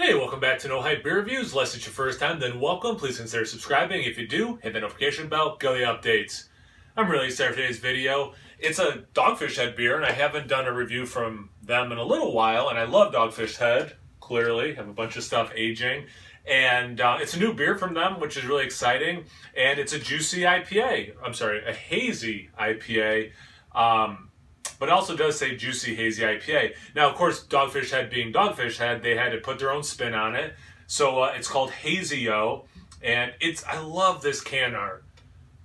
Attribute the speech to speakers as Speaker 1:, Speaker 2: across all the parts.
Speaker 1: Hey, welcome back to No Hype Beer Reviews. Unless it's your first time, then welcome. Please consider subscribing. If you do, hit the notification bell, get the updates. I'm really excited for today's video. It's a Dogfish Head beer, and I haven't done a review from them in a little while, and I love Dogfish Head, clearly. Have a bunch of stuff aging. And it's a new beer from them, which is really exciting. And it's a juicy IPA. I'm sorry, a hazy IPA. But it also does say Juicy Hazy IPA. Now, of course, Dogfish Head being Dogfish Head, they had to put their own spin on it. So it's called Hazy-O, and I love this can art.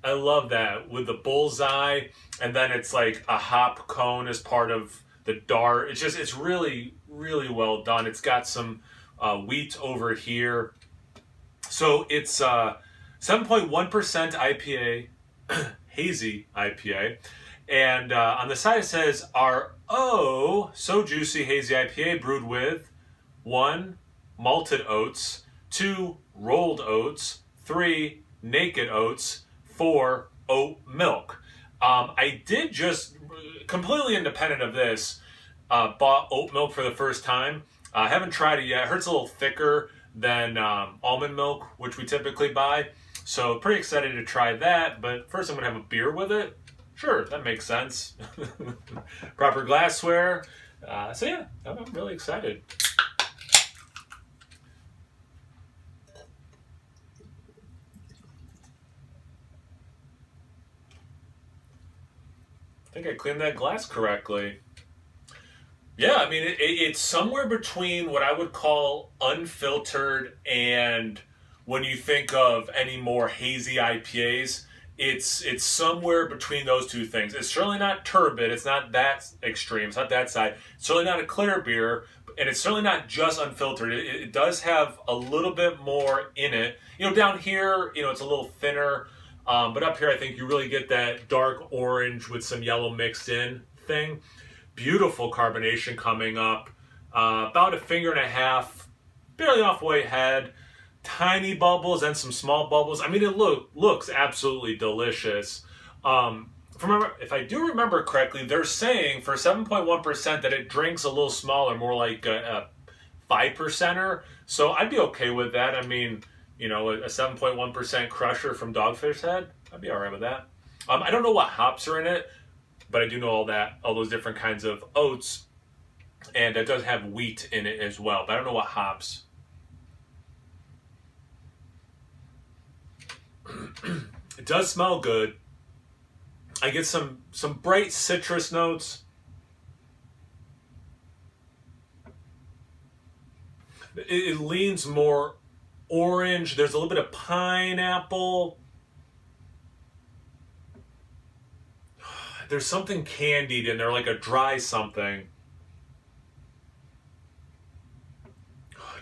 Speaker 1: I love that with the bullseye, and then it's like a hop cone as part of the dart. It's really, really well done. It's got some wheat over here. So it's 7.1% IPA, hazy IPA. And on the side it says, R.O. So Juicy Hazy IPA brewed with 1. Malted oats, 2. Rolled oats, 3. Naked oats, 4. Oat milk. I did just, completely independent of this, bought oat milk for the first time. I haven't tried it yet. It hurts a little thicker than almond milk, which we typically buy. So pretty excited to try that, but first I'm going to have a beer with it. Sure, that makes sense. Proper glassware. So yeah, I'm really excited. I think I cleaned that glass correctly. Yeah, I mean, it's somewhere between what I would call unfiltered and when you think of any more hazy IPAs, it's somewhere between those two things. It's certainly not turbid. It's not that extreme. It's not that side. It's certainly not a clear beer, and it's certainly not just unfiltered. It does have a little bit more in it. You know, down here, it's a little thinner, but up here I think you really get that dark orange with some yellow mixed in thing. Beautiful carbonation coming up. About a finger and a half, barely off way head. Tiny bubbles and some small bubbles. I mean, it looks absolutely delicious. If I do remember correctly, they're saying for 7.1% that it drinks a little smaller, more like a 5%er. So I'd be okay with that. I mean, a 7.1% crusher from Dogfish Head, I'd be all right with that. I don't know what hops are in it, but I do know all those different kinds of oats, and it does have wheat in it as well. But I don't know what hops. It does smell good. I get some bright citrus notes. It leans more orange. There's a little bit of pineapple. There's something candied in there, like a dry something.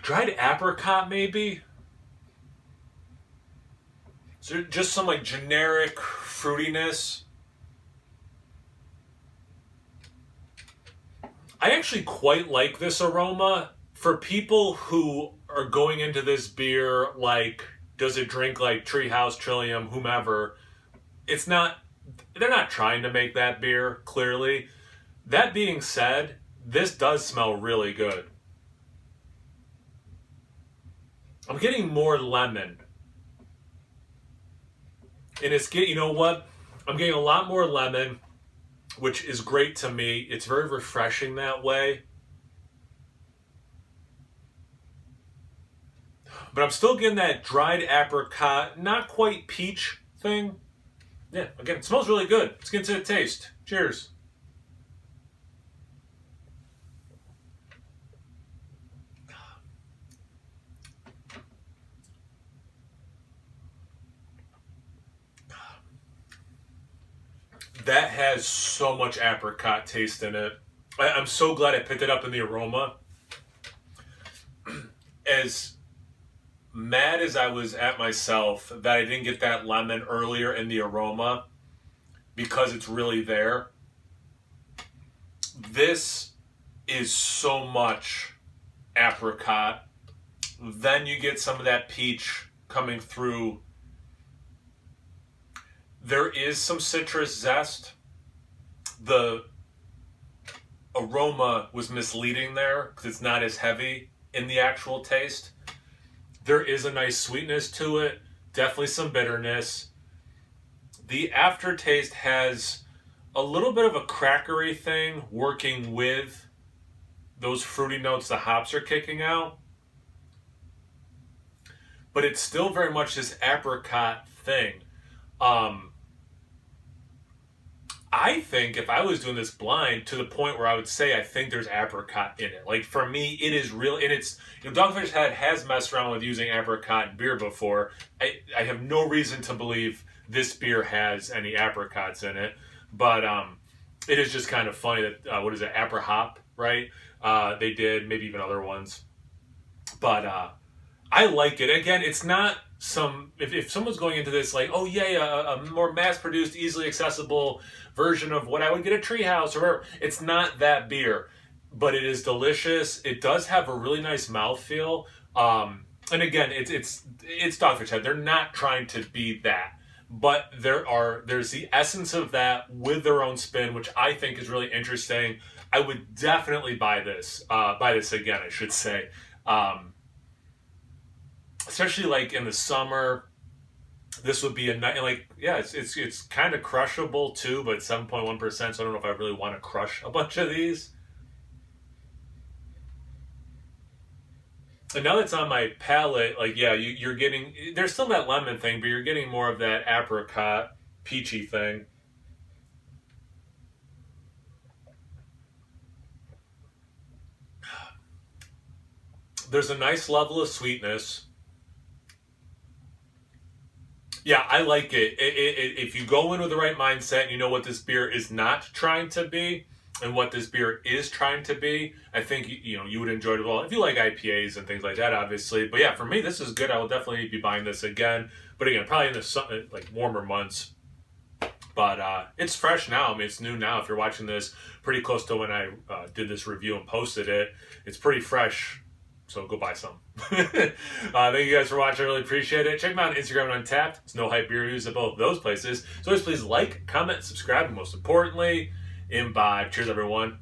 Speaker 1: Dried apricot, maybe? So just some like generic fruitiness. I actually quite like this aroma. For people who are going into this beer like, does it drink like Treehouse, Trillium, whomever, they're not trying to make that beer, clearly. That being said, this does smell really good. I'm getting more lemon. And you know what? I'm getting a lot more lemon, which is great to me. It's very refreshing that way. But I'm still getting that dried apricot, not quite peach thing. Yeah, again, it smells really good. Let's get into the taste. Cheers. That has so much apricot taste in it. I'm so glad I picked it up in the aroma. As mad as I was at myself that I didn't get that lemon earlier in the aroma because it's really there, this is so much apricot. Then you get some of that peach coming through. There is some citrus zest. The aroma was misleading there because it's not as heavy in the actual taste. There is a nice sweetness to it, definitely some bitterness. The aftertaste has a little bit of a crackery thing working with those fruity notes the hops are kicking out. But it's still very much this apricot thing. I think if I was doing this blind to the point where I would say I think there's apricot in it. Like for me, it is real, and it's, you know, Dogfish has messed around with using apricot in beer before. I have no reason to believe this beer has any apricots in it, but it is just kind of funny that what is it, Apra Hop, right? They did, maybe even other ones, but I like it. Again, it's not some, if someone's going into this like, oh yeah, a more mass-produced, easily accessible version of what I would get at Treehouse or whatever, it's not that beer, but it is delicious. It does have a really nice mouthfeel. And again, it's Dogfish Head. They're not trying to be that, but there's the essence of that with their own spin, which I think is really interesting. I would definitely buy this again, I should say. Especially like in the summer, this would be a nice, like, yeah, it's kind of crushable too, but 7.1%, so I don't know if I really want to crush a bunch of these. And now that's on my palate, like, yeah, you're getting, there's still that lemon thing, but you're getting more of that apricot, peachy thing. There's a nice level of sweetness. Yeah, I like it. If you go in with the right mindset and you know what this beer is not trying to be and what this beer is trying to be, I think you know you would enjoy it well. If you like IPAs and things like that, obviously. But yeah, for me, this is good. I will definitely be buying this again. But again, probably in the like warmer months. But it's fresh now. I mean, it's new now. If you're watching this pretty close to when I did this review and posted it, it's pretty fresh. So go buy some. Thank you guys for watching. I really appreciate it. Check them out on Instagram and Untapped. It's No Hype Beer Reviews at both those places. So always please like, comment, subscribe, and most importantly, imbibe. Cheers, everyone.